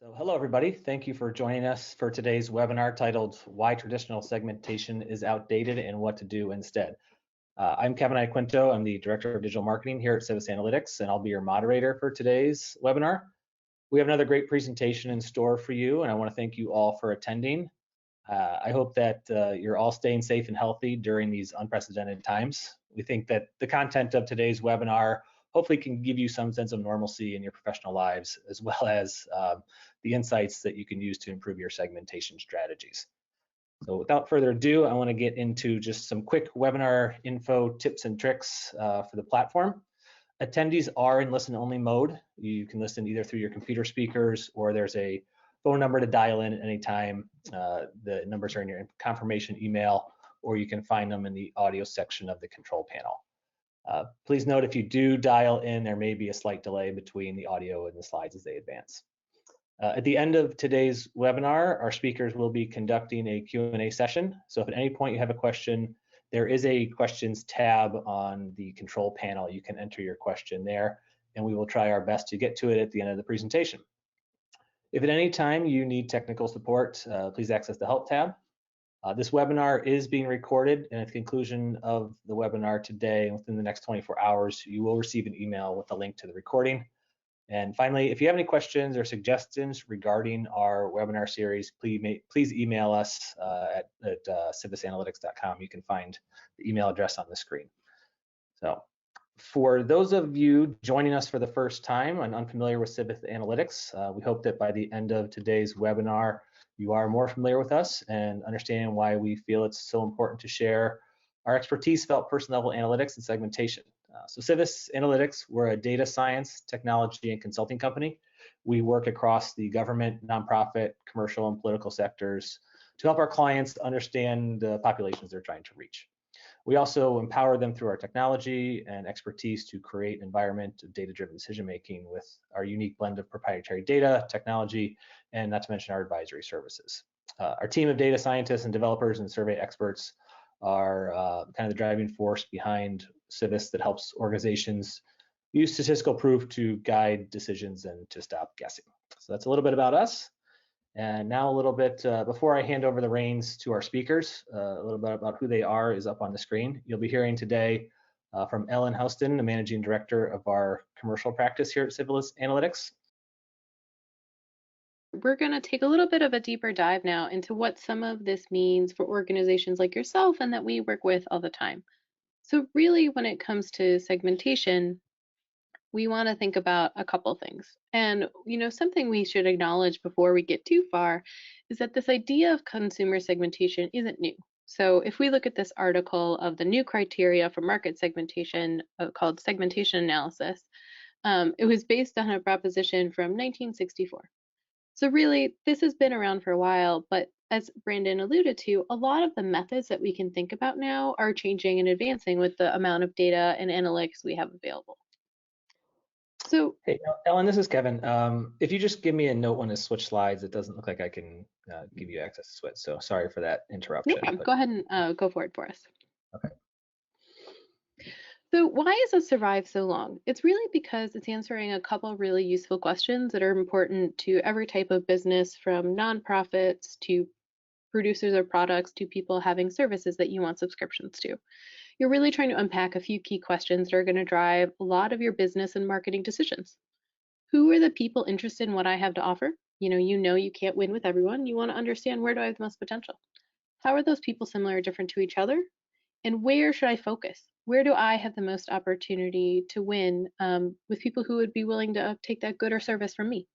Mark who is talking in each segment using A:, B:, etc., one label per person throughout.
A: So hello everybody, thank you for joining us for today's webinar titled Why Traditional Segmentation is Outdated and What to Do Instead. I'm Kevin Iaquinto, I'm the Director of Digital Marketing here at Civis Analytics, and I'll be your moderator for today's webinar. We have another great presentation in store for you, and I want to thank you all for attending. I hope that you're all staying safe and healthy during these unprecedented times. We think that the content of today's webinar hopefully can give you some sense of normalcy in your professional lives, as well as the insights that you can use to improve your segmentation strategies. So without further ado, I want to get into just some quick webinar info, tips, and tricks for the platform. Attendees are in listen-only mode. You can listen either through your computer speakers, or there's a phone number to dial in at any time. The numbers are in your confirmation email, or you can find them in the audio section of the control panel. Please note, if you do dial in, there may be a slight delay between the audio and the slides as they advance. At the end of today's webinar, our speakers will be conducting a Q&A session. So if at any point you have a question, there is a questions tab on the control panel. You can enter your question there, and we will try our best to get to it at the end of the presentation. If at any time you need technical support, please access the Help tab. This webinar is being recorded, and at the conclusion of the webinar today, within the next 24 hours, you will receive an email with a link to the recording. And finally, if you have any questions or suggestions regarding our webinar series, please email us at civisanalytics.com. You can find the email address on the screen. So for those of you joining us for the first time and unfamiliar with Civis Analytics, we hope that by the end of today's webinar, you are more familiar with us and understand why we feel it's so important to share our expertise felt person-level analytics and segmentation. So Civis Analytics, we're a data science, technology, and consulting company. We work across the government, nonprofit, commercial, and political sectors to help our clients understand the populations they're trying to reach. We also empower them through our technology and expertise to create an environment of data-driven decision-making with our unique blend of proprietary data, technology, and not to mention our advisory services. Our team of data scientists and developers and survey experts are kind of the driving force behind Civis that helps organizations use statistical proof to guide decisions and to stop guessing. So that's a little bit about us. And now a little bit, before I hand over the reins to our speakers, a little bit about who they are is up on the screen. You'll be hearing today from Ellen Houston, the Managing Director of our commercial practice here at Civis Analytics.
B: We're going to take a little bit of a deeper dive now into what some of this means for organizations like yourself and that we work with all the time. So really, when it comes to segmentation, we want to think about a couple things. And, something we should acknowledge before we get too far is that this idea of consumer segmentation isn't new. So if we look at this article of the new criteria for market segmentation called segmentation analysis, it was based on a proposition from 1964. So really, this has been around for a while, but as Brandon alluded to, a lot of the methods that we can think about now are changing and advancing with the amount of data and analytics we have available. So,
A: hey, Ellen, this is Kevin. If you just give me a note when to switch slides, it doesn't look like I can give you access to switch. So sorry for that interruption.
B: No problem. Go ahead and go for it for us.
A: Okay.
B: So why has this survived so long? It's really because it's answering a couple really useful questions that are important to every type of business, from nonprofits to producers of products to people having services that you want subscriptions to. You're really trying to unpack a few key questions that are going to drive a lot of your business and marketing decisions. Who are the people interested in what I have to offer? You know you can't win with everyone. You want to understand, where do I have the most potential? How are those people similar or different to each other? And where should I focus? Where do I have the most opportunity to win with people who would be willing to take that good or service from me?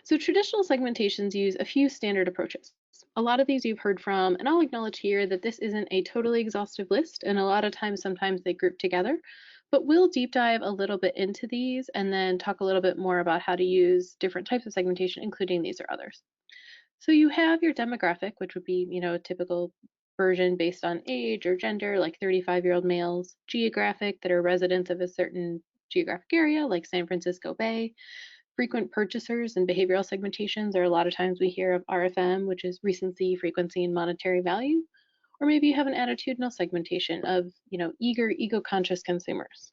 B: So traditional segmentations use a few standard approaches. A lot of these you've heard from, and I'll acknowledge here that this isn't a totally exhaustive list, and a lot of times, sometimes they group together, but we'll deep dive a little bit into these and then talk a little bit more about how to use different types of segmentation, including these or others. So you have your demographic, which would be, a typical version based on age or gender, like 35-year-old males, geographic, that are residents of a certain geographic area, like San Francisco Bay. Frequent purchasers and behavioral segmentations are a lot of times we hear of RFM, which is recency, frequency, and monetary value. Or maybe you have an attitudinal segmentation of, eager, ego-conscious consumers.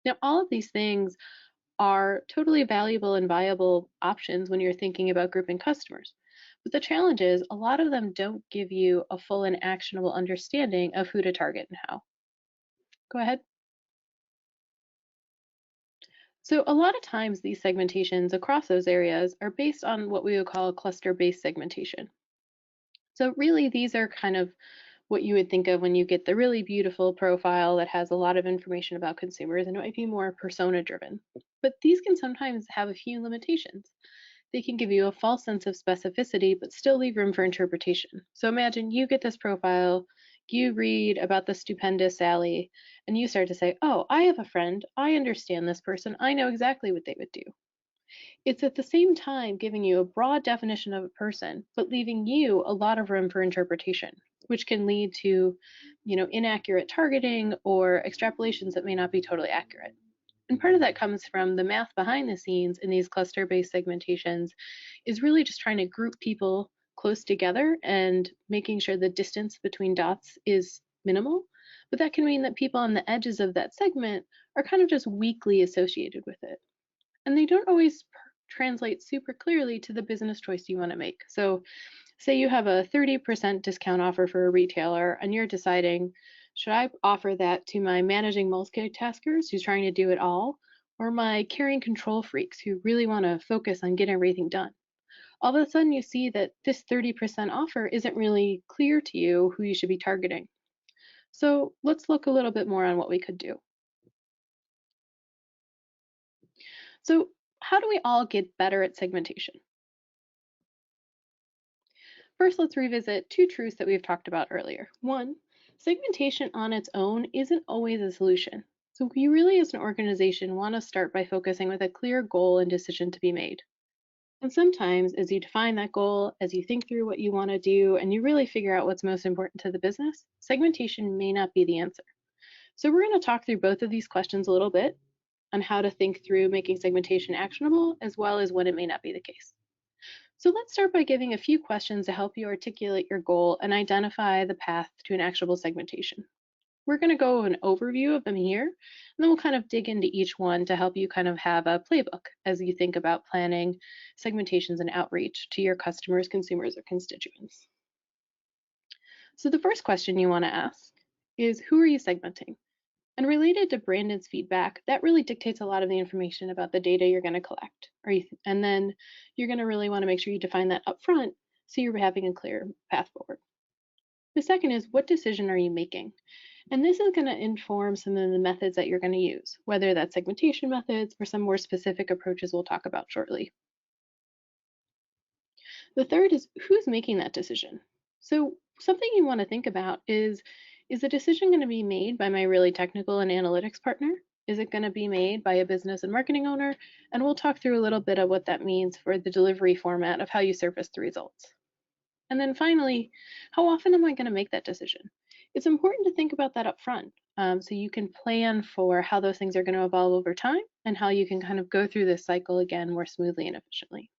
B: Now, all of these things are totally valuable and viable options when you're thinking about grouping customers. But the challenge is a lot of them don't give you a full and actionable understanding of who to target and how. Go ahead. So a lot of times these segmentations across those areas are based on what we would call a cluster-based segmentation. So really these are kind of what you would think of when you get the really beautiful profile that has a lot of information about consumers, and it might be more persona driven. But these can sometimes have a few limitations. They can give you a false sense of specificity, but still leave room for interpretation. So imagine you get this profile, you read about the stupendous Sally, and you start to say, oh, I have a friend, I understand this person, I know exactly what they would do. It's at the same time giving you a broad definition of a person, but leaving you a lot of room for interpretation, which can lead to, inaccurate targeting or extrapolations that may not be totally accurate. And part of that comes from the math behind the scenes in these cluster-based segmentations is really just trying to group people close together and making sure the distance between dots is minimal. But that can mean that people on the edges of that segment are kind of just weakly associated with it. And they don't always translate super clearly to the business choice you want to make. So say you have a 30% discount offer for a retailer and you're deciding, should I offer that to my managing multitaskers who's trying to do it all, or my carrying control freaks who really want to focus on getting everything done? All of a sudden you see that this 30% offer isn't really clear to you who you should be targeting. So let's look a little bit more on what we could do. So how do we all get better at segmentation? First, let's revisit two truths that we've talked about earlier. One, segmentation on its own isn't always a solution. So we really as an organization want to start by focusing with a clear goal and decision to be made. And sometimes as you define that goal, as you think through what you want to do, and you really figure out what's most important to the business, segmentation may not be the answer. So we're going to talk through both of these questions a little bit on how to think through making segmentation actionable, as well as when it may not be the case. So let's start by giving a few questions to help you articulate your goal and identify the path to an actionable segmentation. We're going to go an overview of them here, and then we'll kind of dig into each one to help you kind of have a playbook as you think about planning segmentations and outreach to your customers, consumers, or constituents. So the first question you want to ask is, who are you segmenting? And related to Brandon's feedback, that really dictates a lot of the information about the data you're going to collect. And then you're going to really want to make sure you define that up front so you're having a clear path forward. The second is, what decision are you making? And this is going to inform some of the methods that you're going to use, whether that's segmentation methods or some more specific approaches we'll talk about shortly. The third is, who's making that decision? So something you want to think about is the decision going to be made by my really technical and analytics partner? Is it going to be made by a business and marketing owner? And we'll talk through a little bit of what that means for the delivery format of how you surface the results. And then finally, how often am I going to make that decision? It's important to think about that up front so you can plan for how those things are going to evolve over time and how you can kind of go through this cycle again more smoothly and efficiently.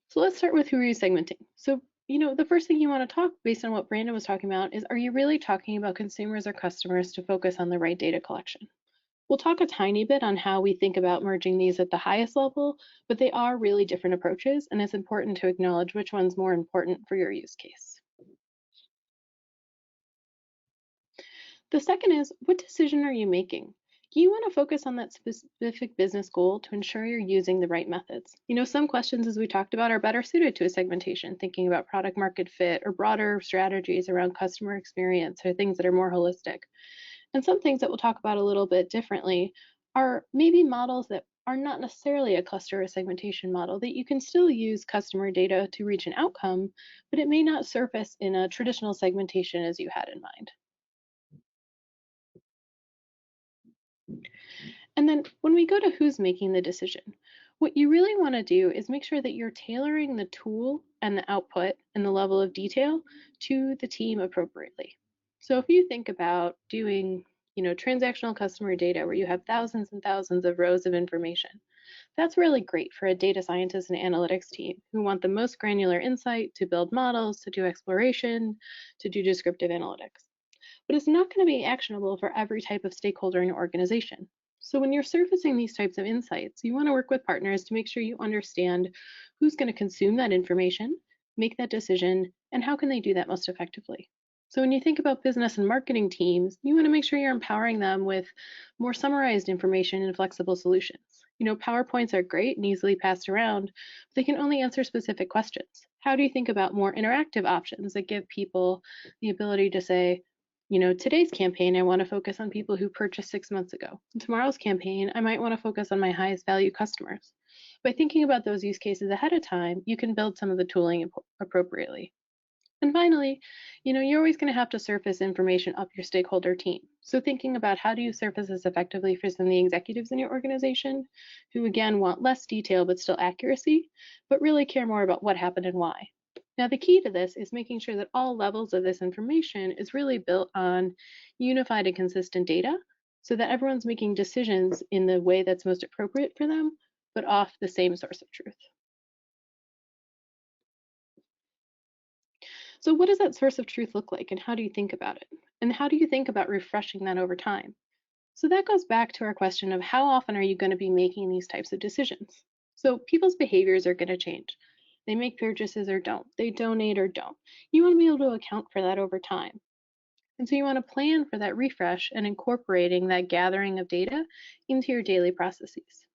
B: So let's start with who are you segmenting. So, the first thing you want to talk based on what Brandon was talking about is, are you really talking about consumers or customers to focus on the right data collection? We'll talk a tiny bit on how we think about merging these at the highest level, but they are really different approaches, and it's important to acknowledge which one's more important for your use case. The second is, what decision are you making? You want to focus on that specific business goal to ensure you're using the right methods. Some questions, as we talked about, are better suited to a segmentation, thinking about product market fit or broader strategies around customer experience or things that are more holistic. And some things that we'll talk about a little bit differently are maybe models that are not necessarily a cluster or segmentation model, that you can still use customer data to reach an outcome, but it may not surface in a traditional segmentation as you had in mind. And then when we go to who's making the decision, what you really want to do is make sure that you're tailoring the tool and the output and the level of detail to the team appropriately. So if you think about doing, transactional customer data where you have thousands and thousands of rows of information, that's really great for a data scientist and analytics team who want the most granular insight to build models, to do exploration, to do descriptive analytics. but it's not going to be actionable for every type of stakeholder in your organization. So when you're surfacing these types of insights, you want to work with partners to make sure you understand who's going to consume that information, make that decision, and how can they do that most effectively. So when you think about business and marketing teams, you want to make sure you're empowering them with more summarized information and flexible solutions. PowerPoints are great and easily passed around, but they can only answer specific questions. How do you think about more interactive options that give people the ability to say, today's campaign, I want to focus on people who purchased 6 months ago. And tomorrow's campaign, I might want to focus on my highest value customers. By thinking about those use cases ahead of time, you can build some of the tooling appropriately. And finally, you're always going to have to surface information up your stakeholder team. So thinking about how do you surface this effectively for some of the executives in your organization who, again, want less detail but still accuracy, but really care more about what happened and why. Now, the key to this is making sure that all levels of this information is really built on unified and consistent data so that everyone's making decisions in the way that's most appropriate for them, but off the same source of truth. So what does that source of truth look like and how do you think about it? And how do you think about refreshing that over time? So that goes back to our question of how often are you going to be making these types of decisions? So people's behaviors are going to change. They make purchases or don't. They donate or don't. You want to be able to account for that over time. And so you want to plan for that refresh and incorporating that gathering of data into your daily processes.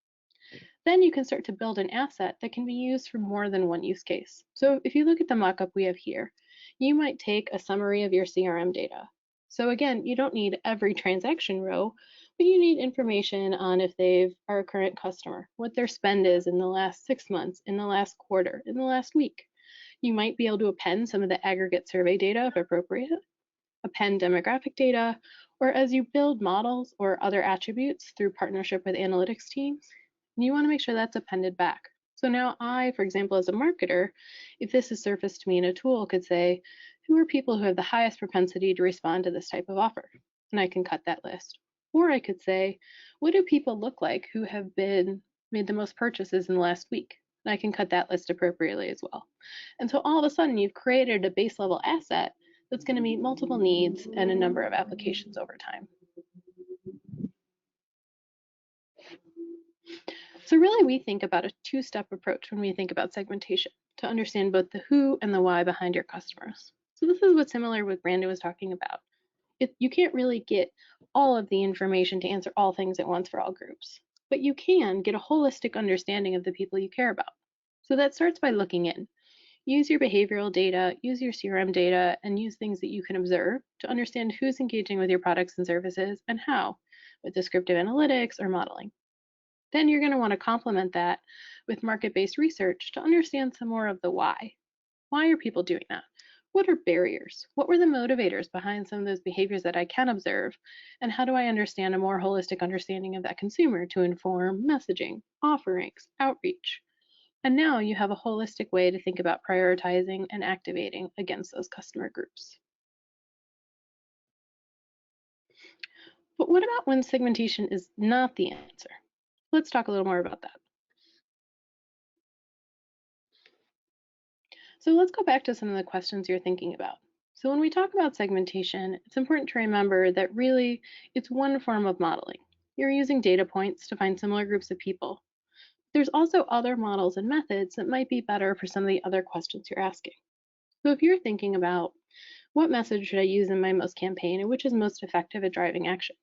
B: Then you can start to build an asset that can be used for more than one use case. So if you look at the mockup we have here, you might take a summary of your CRM data. So again, you don't need every transaction row, but you need information on if they are a current customer, what their spend is in the last 6 months, in the last quarter, in the last week. You might be able to append some of the aggregate survey data if appropriate, append demographic data, or as you build models or other attributes through partnership with analytics teams, you want to make sure that's appended back. So now I, for example, as a marketer, if this is surfaced to me in a tool, could say, who are people who have the highest propensity to respond to this type of offer? And I can cut that list. Or I could say, what do people look like who have made the most purchases in the last week? And I can cut that list appropriately as well. And so all of a sudden you've created a base level asset that's going to meet multiple needs and a number of applications over time. So really we think about a two-step approach when we think about segmentation to understand both the who and the why behind your customers. So this is what's similar with Brandon was talking about. You can't really get all of the information to answer all things at once for all groups, but you can get a holistic understanding of the people you care about. So that starts by looking in. Use your behavioral data, use your CRM data, and use things that you can observe to understand who's engaging with your products and services and how, with descriptive analytics or modeling. Then you're going to want to complement that with market-based research to understand some more of the why. Why are people doing that? What are barriers? What were the motivators behind some of those behaviors that I can observe? And how do I understand a more holistic understanding of that consumer to inform messaging, offerings, outreach? And now you have a holistic way to think about prioritizing and activating against those customer groups. But what about when segmentation is not the answer? Let's talk a little more about that. So let's go back to some of the questions you're thinking about. So when we talk about segmentation, it's important to remember that really it's one form of modeling. You're using data points to find similar groups of people. There's also other models and methods that might be better for some of the other questions you're asking. So if you're thinking about what message should I use in my most campaign and which is most effective at driving action,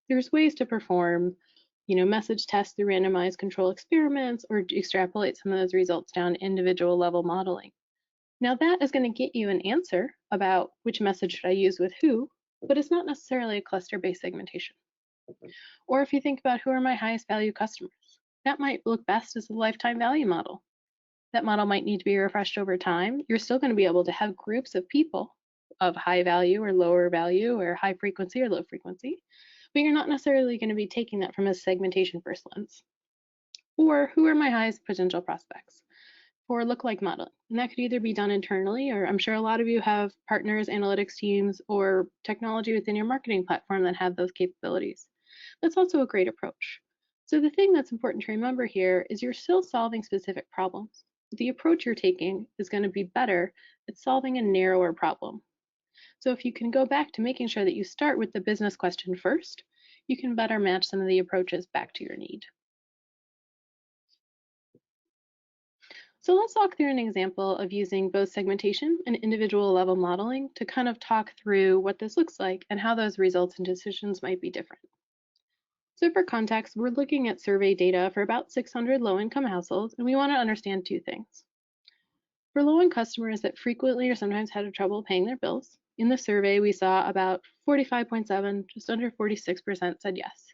B: there's ways to perform message tests through randomized control experiments or extrapolate some of those results down to individual level modeling. Now that is going to get you an answer about which message should I use with who, but it's not necessarily a cluster-based segmentation. Or if you think about who are my highest value customers, that might look best as a lifetime value model. That model might need to be refreshed over time. You're still going to be able to have groups of people of high value or lower value or high frequency or low frequency, but you're not necessarily going to be taking that from a segmentation first lens. Or who are my highest potential prospects? For lookalike modeling. And that could either be done internally, or I'm sure a lot of you have partners, analytics teams, or technology within your marketing platform that have those capabilities. That's also a great approach. So the thing that's important to remember here is you're still solving specific problems. The approach you're taking is going to be better at solving a narrower problem. So if you can go back to making sure that you start with the business question first, you can better match some of the approaches back to your need. So let's walk through an example of using both segmentation and individual level modeling to kind of talk through what this looks like and how those results and decisions might be different. So for context, we're looking at survey data for about 600 low-income households, and we want to understand two things. For low-income customers that frequently or sometimes had trouble paying their bills, in the survey we saw about 45.7, just under 46% said yes,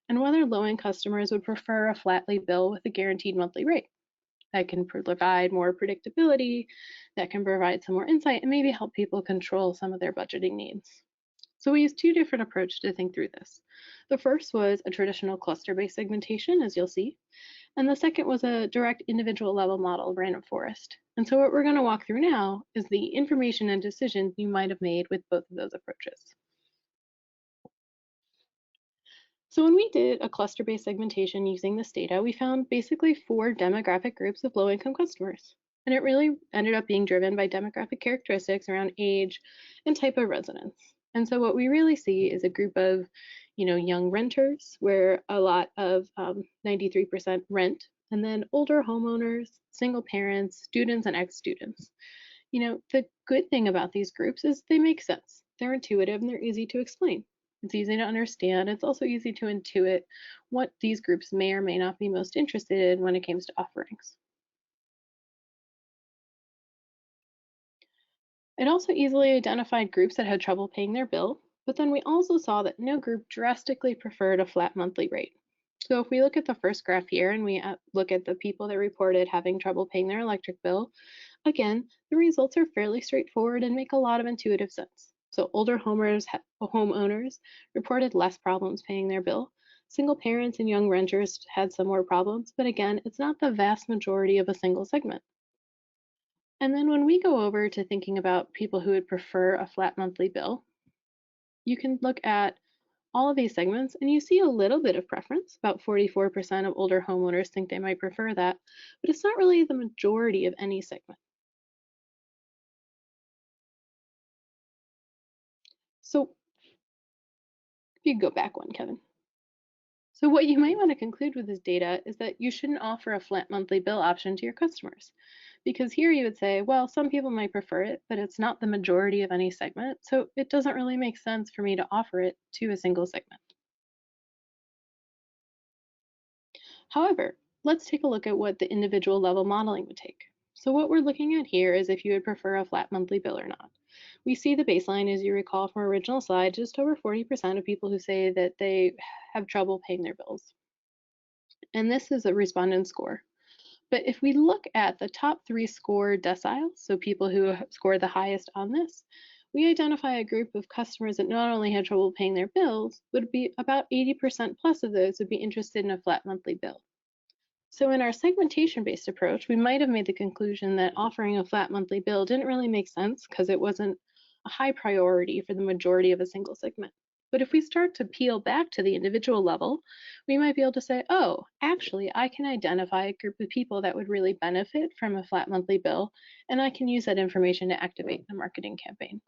B: and whether low-income customers would prefer a flatly bill with a guaranteed monthly rate that can provide more predictability, that can provide some more insight, and maybe help people control some of their budgeting needs. So we used two different approaches to think through this. The first was a traditional cluster-based segmentation, as you'll see, and the second was a direct individual level model of random forest. And so what we're going to walk through now is the information and decisions you might have made with both of those approaches. So when we did a cluster-based segmentation using this data, we found basically 4 demographic groups of low-income customers. And it really ended up being driven by demographic characteristics around age and type of residence. And so what we really see is a group of, young renters, where a lot of 93% rent, and then older homeowners, single parents, students, and ex-students. The good thing about these groups is they make sense. They're intuitive and they're easy to explain. It's easy to understand. It's also easy to intuit what these groups may or may not be most interested in when it comes to offerings. It also easily identified groups that had trouble paying their bill, but then we also saw that no group drastically preferred a flat monthly rate. So if we look at the first graph here and we look at the people that reported having trouble paying their electric bill, again, the results are fairly straightforward and make a lot of intuitive sense. So older homeowners reported less problems paying their bill. Single parents and young renters had some more problems, but again, it's not the vast majority of a single segment. And then when we go over to thinking about people who would prefer a flat monthly bill, you can look at all of these segments and you see a little bit of preference. About 44% of older homeowners think they might prefer that, but it's not really the majority of any segment. So if you go back one, Kevin. So what you might want to conclude with this data is that you shouldn't offer a flat monthly bill option to your customers. Because here you would say, well, some people might prefer it, but it's not the majority of any segment, so it doesn't really make sense for me to offer it to a single segment. However, let's take a look at what the individual level modeling would take. So what we're looking at here is if you would prefer a flat monthly bill or not. We see the baseline, as you recall from our original slide, just over 40% of people who say that they have trouble paying their bills. And this is a respondent score. But if we look at the top 3 score deciles, so people who score the highest on this, we identify a group of customers that not only had trouble paying their bills, would be about 80% plus of those would be interested in a flat monthly bill. So in our segmentation-based approach, we might have made the conclusion that offering a flat monthly bill didn't really make sense because it wasn't a high priority for the majority of a single segment. But if we start to peel back to the individual level, we might be able to say, oh, actually, I can identify a group of people that would really benefit from a flat monthly bill, and I can use that information to activate a marketing campaign.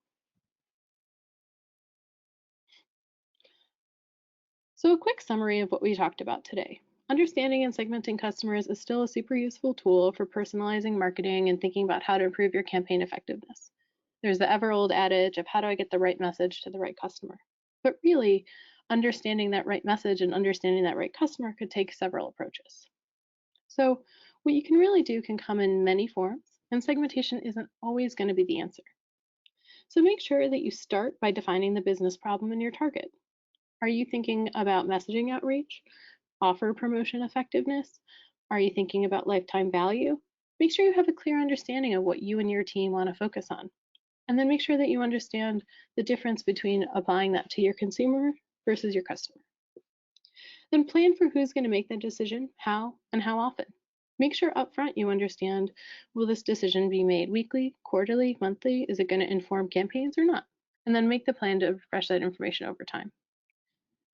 B: So a quick summary of what we talked about today. Understanding and segmenting customers is still a super useful tool for personalizing marketing and thinking about how to improve your campaign effectiveness. There's the ever old adage of how do I get the right message to the right customer? But really, understanding that right message and understanding that right customer could take several approaches. So what you can really do can come in many forms, and segmentation isn't always going to be the answer. So make sure that you start by defining the business problem in your target. Are you thinking about messaging outreach, offer promotion effectiveness? Are you thinking about lifetime value? Make sure you have a clear understanding of what you and your team want to focus on. And then make sure that you understand the difference between applying that to your consumer versus your customer. Then plan for who's going to make that decision, how, and how often. Make sure upfront you understand, will this decision be made weekly, quarterly, monthly? Is it going to inform campaigns or not? And then make the plan to refresh that information over time.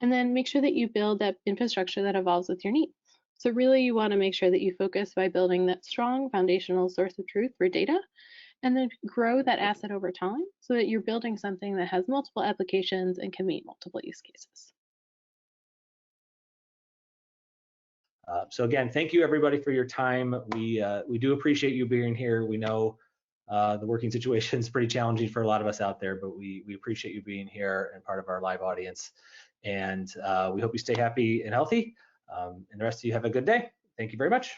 B: And then make sure that you build that infrastructure that evolves with your needs. So really you want to make sure that you focus by building that strong foundational source of truth for data and then grow that asset over time so that you're building something that has multiple applications and can meet multiple use cases.
A: So again, thank you everybody for your time. We do appreciate you being here. We know the working situation is pretty challenging for a lot of us out there, but we appreciate you being here and part of our live audience. And we hope you stay happy and healthy. And the rest of you have a good day. Thank you very much.